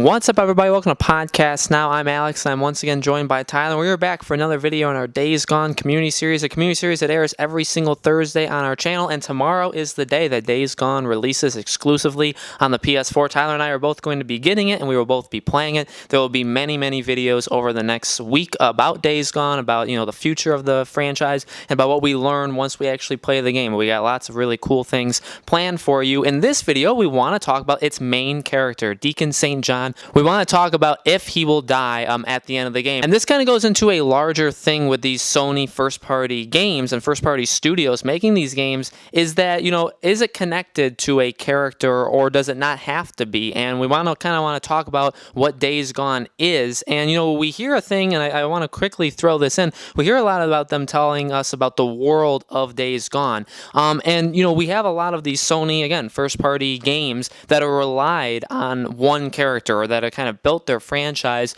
What's up, everybody? Welcome to Podcast Now. I'm Alex, and I'm once again joined by Tyler. We are back for another video in our Days Gone community series, a community series that airs every single Thursday on our channel, and tomorrow is the day that Days Gone releases exclusively on the PS4. Tyler and I are both going to be getting it, and we will both be playing it. There will be many videos over the next week about Days Gone, about the future of the franchise, and about what we learn once we actually play the game. We got lots of really cool things planned for you. In this video, we want to talk about its main character, Deacon St. John. We want to talk about if he will die at the end of the game. And this kind of goes into a larger thing with these Sony first-party games and first-party studios making these games, is that, is it connected to a character or does it not have to be? And we want to talk about what Days Gone is. And, we hear a thing, and I want to quickly throw this in. We hear a lot about them telling us about the world of Days Gone. And, we have a lot of these Sony, again, first-party games that are relied on one character, or that are kind of built their franchise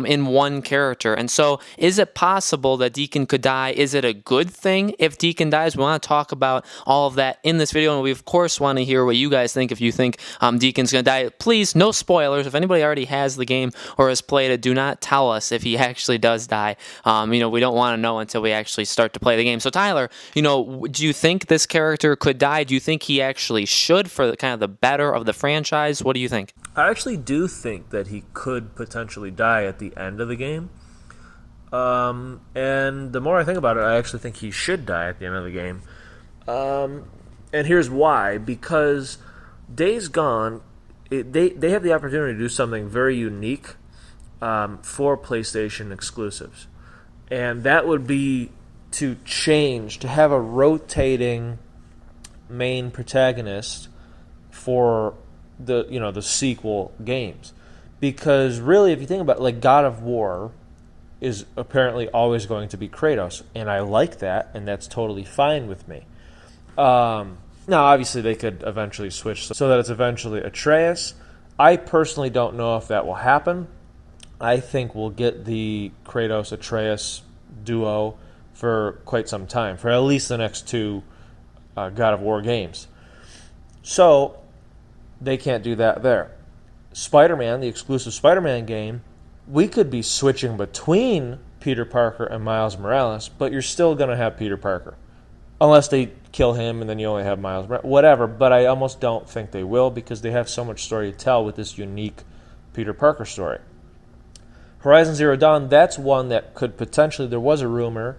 in one character. And so is it possible that Deacon could die? Is it a good thing if Deacon dies? We want to talk about all of that in this video, and we of course want to hear what you guys think. If you think Deacon's going to die, please, no spoilers. If anybody already has the game or has played it, do not tell us if he actually does die. We don't want to know until we actually start to play the game. So Tyler, do you think this character could die? Do you think he actually should, for kind of the better of the franchise? What do you think? I actually do think that he could potentially die at the end of the game. And the more I think about it, I actually think he should die at the end of the game. And here's why. Because Days Gone, they have the opportunity to do something very unique for PlayStation exclusives. And that would be to have a rotating main protagonist for the sequel games. Because really, if you think about it, like God of War is apparently always going to be Kratos, and I like that, and that's totally fine with me. Now, obviously, they could eventually switch so that it's eventually Atreus. I personally don't know if that will happen. I think we'll get the Kratos-Atreus duo for quite some time, for at least the next two God of War games. So they can't do that there. Spider-Man, the exclusive Spider-Man game, we could be switching between Peter Parker and Miles Morales, but you're still going to have Peter Parker. Unless they kill him and then you only have Miles Morales. Whatever, but I almost don't think they will because they have so much story to tell with this unique Peter Parker story. Horizon Zero Dawn, that's one that could potentially, there was a rumor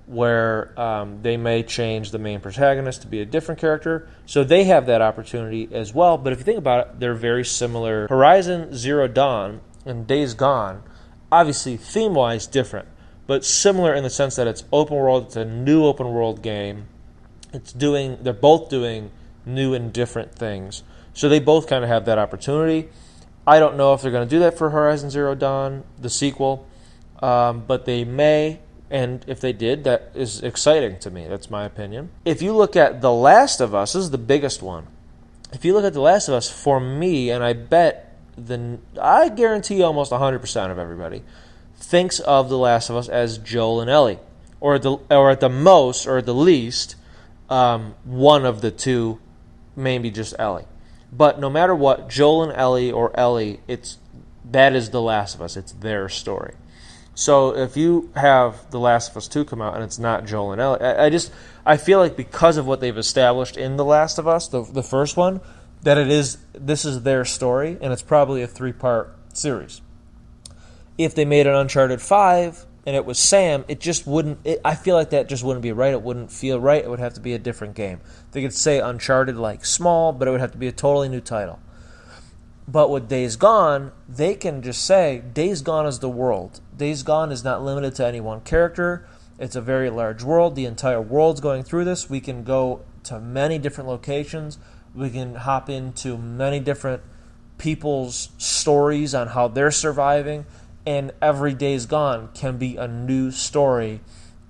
where they may change the main protagonist to be a different character. So they have that opportunity as well. But if you think about it, they're very similar. Horizon Zero Dawn and Days Gone, obviously theme-wise different, but similar in the sense that it's open world. It's a new open world game. They're both doing new and different things. So they both kind of have that opportunity. I don't know if they're going to do that for Horizon Zero Dawn, the sequel, but they may. And if they did, that is exciting to me. That's my opinion. If you look at The Last of Us, this is the biggest one. If you look at The Last of Us, for me, and I guarantee almost 100% of everybody thinks of The Last of Us as Joel and Ellie, or at the most, or at the least, one of the two, maybe just Ellie. But no matter what, Joel and Ellie, or Ellie, that is The Last of Us. It's their story. So if you have The Last of Us 2 come out and it's not Joel and Ellie, I feel like because of what they've established in The Last of Us, the first one, that this is their story, and it's probably a 3-part series. If they made an Uncharted 5 and it was Sam, it just wouldn't. I feel like that just wouldn't be right. It wouldn't feel right. It would have to be a different game. They could say Uncharted like small, but it would have to be a totally new title. But with Days Gone, they can just say, Days Gone is the world. Days Gone is not limited to any one character. It's a very large world. The entire world's going through this. We can go to many different locations. We can hop into many different people's stories on how they're surviving. And every Days Gone can be a new story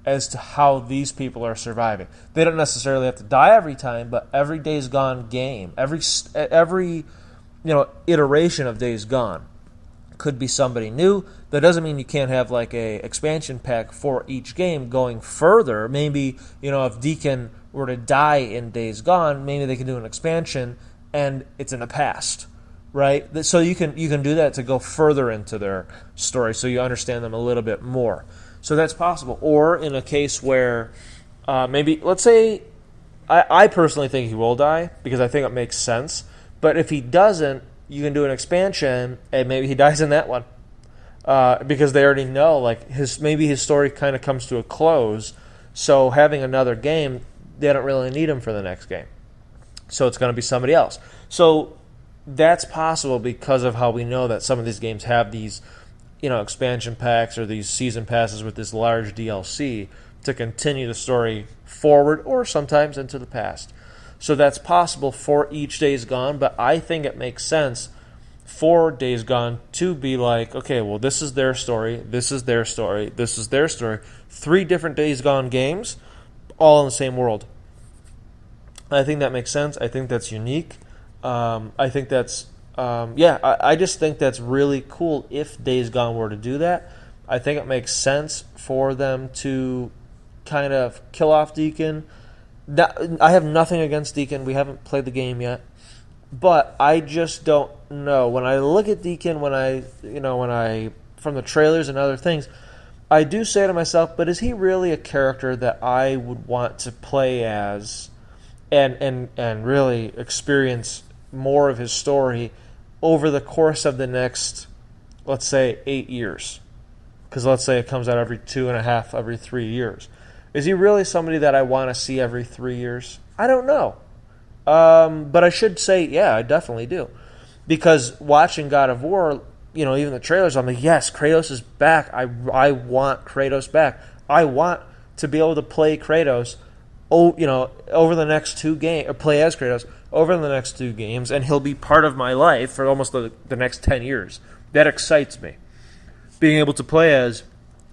as to how these people are surviving. They don't necessarily have to die every time, but every Days Gone game, every iteration of Days Gone could be somebody new. That doesn't mean you can't have like a expansion pack for each game going further. Maybe, if Deacon were to die in Days Gone, maybe they can do an expansion and it's in the past. right? So you can do that to go further into their story, so you understand them a little bit more. So that's possible. Or in a case where maybe, let's say, I personally think he will die because I think it makes sense. But if he doesn't, you can do an expansion and maybe he dies in that one because they already know like maybe his story kind of comes to a close. So having another game, they don't really need him for the next game. So it's going to be somebody else. So that's possible because of how we know that some of these games have these, expansion packs or these season passes with this large DLC to continue the story forward or sometimes into the past. So that's possible for each Days Gone, but I think it makes sense for Days Gone to be like, okay, well, this is their story, this is their story, this is their story. 3 different Days Gone games, all in the same world. I think that makes sense. I think that's unique. I think that's, I just think that's really cool if Days Gone were to do that. I think it makes sense for them to kind of kill off Deacon. I have nothing against Deacon. We haven't played the game yet. But I just don't know. When I look at Deacon, when I from the trailers and other things, I do say to myself, but is he really a character that I would want to play as and really experience more of his story over the course of the next, let's say, 8 years? Because let's say it comes out every 2.5, every 3 years. Is he really somebody that I want to see every 3 years? I don't know. But I should say, yeah, I definitely do. Because watching God of War, even the trailers, I'm like, yes, Kratos is back. I want Kratos back. I want to be able to play Kratos, over the next 2 games, or play as Kratos over the next 2 games, and he'll be part of my life for almost the next 10 years. That excites me. Being able to play as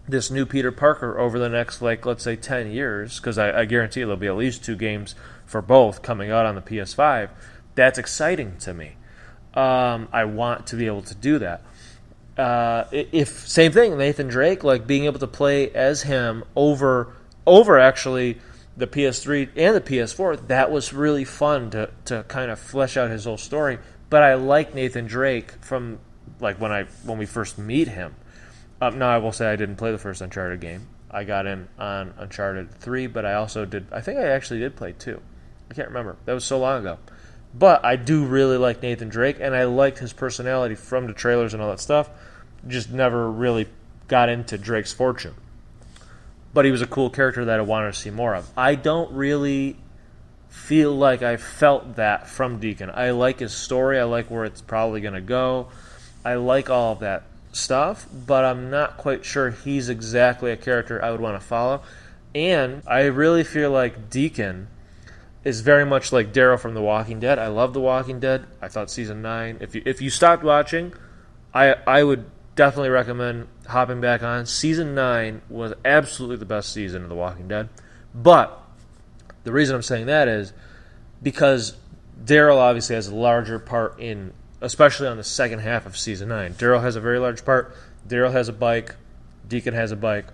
this new Peter Parker over the next, let's say 10 years, because I guarantee there'll be at least 2 games for both coming out on the PS5, that's exciting to me. I want to be able to do that. If same thing, Nathan Drake, being able to play as him over actually the PS3 and the PS4, that was really fun to kind of flesh out his whole story. But I like Nathan Drake from when we first meet him. Now, I will say I didn't play the first Uncharted game. I got in on Uncharted 3, but I think I actually did play 2. I can't remember. That was so long ago. But I do really like Nathan Drake, and I liked his personality from the trailers and all that stuff. Just never really got into Drake's fortune. But he was a cool character that I wanted to see more of. I don't really feel like I felt that from Deacon. I like his story. I like where it's probably going to go. I like all of that stuff, but I'm not quite sure he's exactly a character I would want to follow. And I really feel like Deacon is very much like Daryl from The Walking Dead. I love The Walking Dead. I thought season 9, if you stopped watching, I would definitely recommend hopping back on. Season 9 was absolutely the best season of The Walking Dead. But the reason I'm saying that is because Daryl obviously has a larger part in, especially on the second half of season 9. Daryl has a very large part. Daryl has a bike. Deacon has a bike.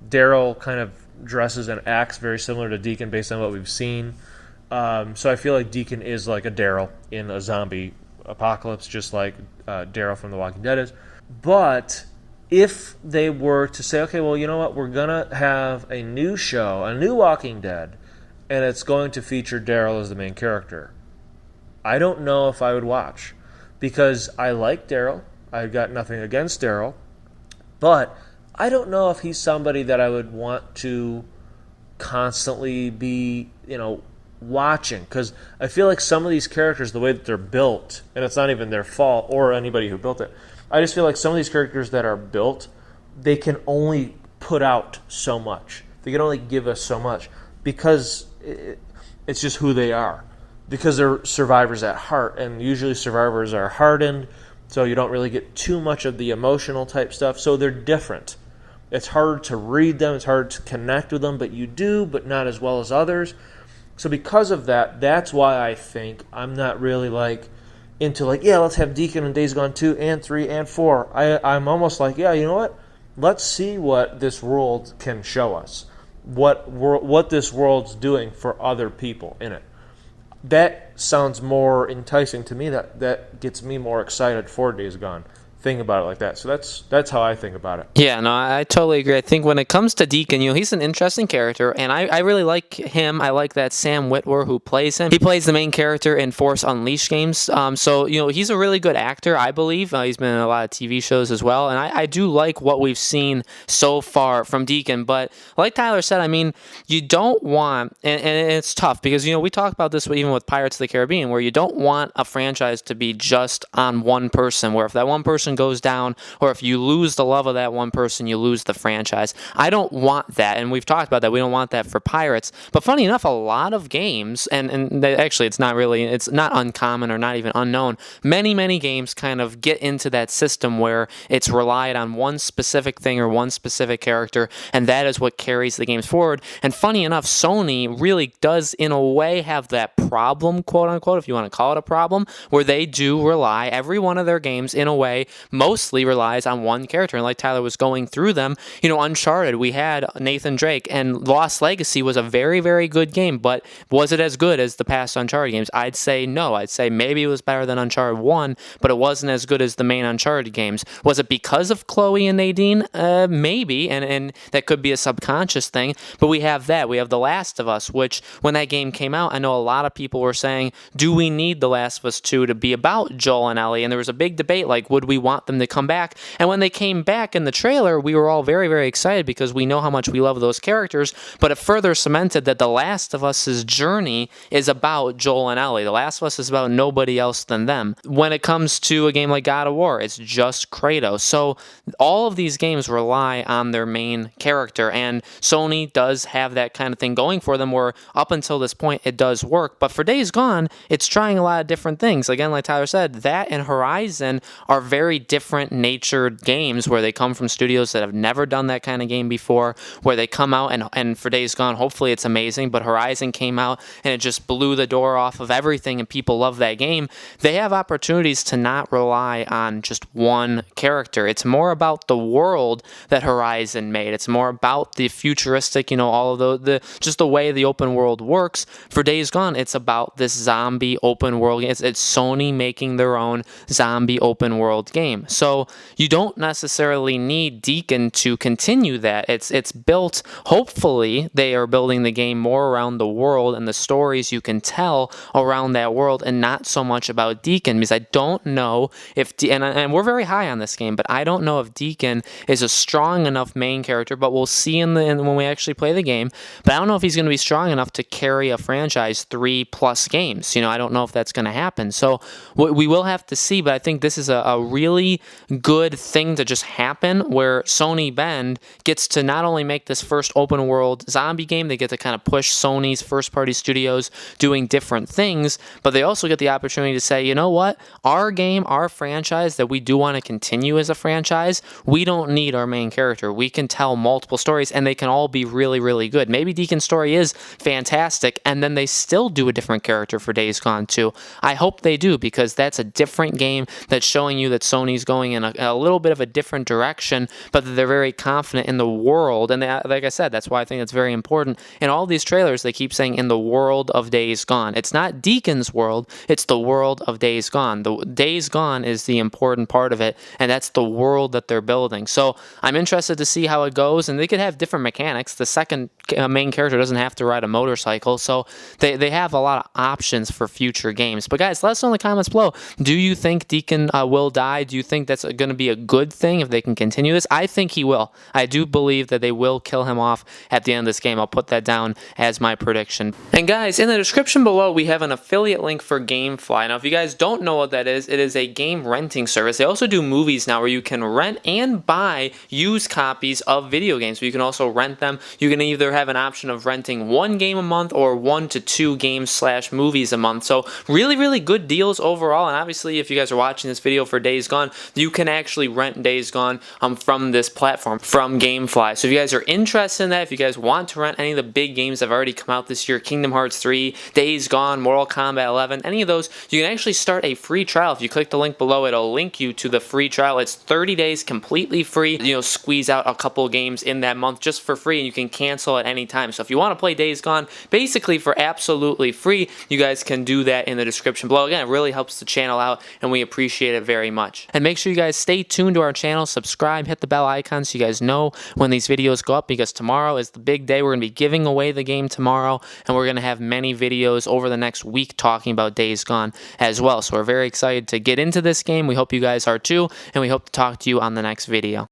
Daryl kind of dresses and acts very similar to Deacon based on what we've seen. So I feel like Deacon is like a Daryl in a zombie apocalypse, just like Daryl from The Walking Dead is. But if they were to say, okay, well, you know what, we're going to have a new show, a new Walking Dead, and it's going to feature Daryl as the main character, I don't know if I would watch. Because I like Daryl. I've got nothing against Daryl. But I don't know if he's somebody that I would want to constantly be, watching. Because I feel like some of these characters, the way that they're built, and it's not even their fault or anybody who built it, I just feel like some of these characters that are built, they can only put out so much. They can only give us so much because it's just who they are. Because they're survivors at heart, and usually survivors are hardened, so you don't really get too much of the emotional type stuff, so they're different. It's hard to read them, it's hard to connect with them, but you do, but not as well as others. So because of that, that's why I think I'm not really into let's have Deacon and Days Gone 2 and 3 and 4. I'm almost like, yeah, you know what? Let's see what this world can show us. What this world's doing for other people in it. that sounds more enticing to me. That gets me more excited for Days Gone. Thinking about it like that. So that's how I think about it. Yeah, no, I totally agree. I think when it comes to Deacon, he's an interesting character, and I really like him. I like that Sam Witwer who plays him. He plays the main character in Force Unleashed games. So, he's a really good actor, I believe. He's been in a lot of TV shows as well, and I do like what we've seen so far from Deacon. But like Tyler said, I mean, you don't want, and it's tough because, we talk about this even with Pirates of the Caribbean, where you don't want a franchise to be just on one person, where if that one person goes down, or if you lose the love of that one person, you lose the franchise. I don't want that, and we've talked about that. We don't want that for Pirates. But funny enough, a lot of games, and actually it's not uncommon or not even unknown, many games kind of get into that system where it's relied on one specific thing or one specific character, and that is what carries the games forward. And funny enough, Sony really does, in a way, have that problem, quote unquote, if you want to call it a problem, where they do rely, every one of their games, in a way, mostly relies on one character. And like Tyler was going through them, Uncharted, we had Nathan Drake, and Lost Legacy was a very, very good game, but was it as good as the past Uncharted games? I'd say no. I'd say maybe it was better than Uncharted 1, but it wasn't as good as the main Uncharted games. Was it because of Chloe and Nadine? Maybe, and that could be a subconscious thing, but we have that. We have The Last of Us, which, when that game came out, I know a lot of people were saying, do we need The Last of Us 2 to be about Joel and Ellie? And there was a big debate, like, would we want them to come back? And when they came back in the trailer, we were all very, very excited because we know how much we love those characters, but it further cemented that The Last of Us's journey is about Joel and Ellie. The Last of Us is about nobody else than them. When it comes to a game like God of War, it's just Kratos. So all of these games rely on their main character, and Sony does have that kind of thing going for them where up until this point it does work. But for Days Gone, it's trying a lot of different things. Again, like Tyler said, that and Horizon are very different natured games where they come from studios that have never done that kind of game before, where they come out and for Days Gone, hopefully it's amazing, but Horizon came out and it just blew the door off of everything and people love that game. They have opportunities to not rely on just one character. It's more about the world that Horizon made. It's more about the futuristic, all of the just the way the open world works. For Days Gone, it's about this zombie open world. It's Sony making their own zombie open world game. So you don't necessarily need Deacon to continue that. It's built, hopefully they are building the game more around the world and the stories you can tell around that world and not so much about Deacon, because I don't know if, and we're very high on this game, but I don't know if Deacon is a strong enough main character, but we'll see when we actually play the game, but I don't know if he's going to be strong enough to carry a franchise 3+ games. I don't know if that's going to happen. So we will have to see, but I think this is a really good thing to just happen where Sony Bend gets to not only make this first open world zombie game, they get to kind of push Sony's first party studios doing different things, but they also get the opportunity to say, you know what, our game, our franchise that we do want to continue as a franchise, we don't need our main character. We can tell multiple stories and they can all be really, really good. Maybe Deacon's story is fantastic and then they still do a different character for Days Gone 2. I hope they do, because that's a different game that's showing you that Sony's going in a little bit of a different direction, but that they're very confident in the world. And like I said, that's why I think it's very important. In all these trailers, they keep saying in the world of Days Gone. It's not Deacon's world, it's the world of Days Gone. The Days Gone is the important part of it, and that's the world that they're building. So I'm interested to see how it goes, and they could have different mechanics. The second main character doesn't have to ride a motorcycle, so they have a lot of options for future games. But guys, let us know in the comments below. Do you think Deacon will die? Do you think that's going to be a good thing if they can continue this? I think he will. I do believe that they will kill him off at the end of this game. I'll put that down as my prediction. And guys, in the description below, we have an affiliate link for GameFly. Now, if you guys don't know what that is, it is a game renting service. They also do movies now where you can rent and buy used copies of video games. So you can also rent them. You can either have an option of renting 1 game a month or 1 to 2 games/movies a month. So really, really good deals overall. And obviously, if you guys are watching this video for Days Gone, Gone, you can actually rent Days Gone from this platform, from GameFly. So if you guys are interested in that, if you guys want to rent any of the big games that have already come out this year, Kingdom Hearts 3, Days Gone, Mortal Kombat 11, any of those, you can actually start a free trial. If you click the link below, it'll link you to the free trial. It's 30 days completely free. You know, squeeze out a couple games in that month just for free, and you can cancel at any time. So if you want to play Days Gone basically for absolutely free, you guys can do that in the description below. Again, it really helps the channel out, and we appreciate it very much. And make sure you guys stay tuned to our channel, subscribe, hit the bell icon so you guys know when these videos go up, because tomorrow is the big day. We're going to be giving away the game tomorrow, and we're going to have many videos over the next week talking about Days Gone as well. So we're very excited to get into this game. We hope you guys are too, and we hope to talk to you on the next video.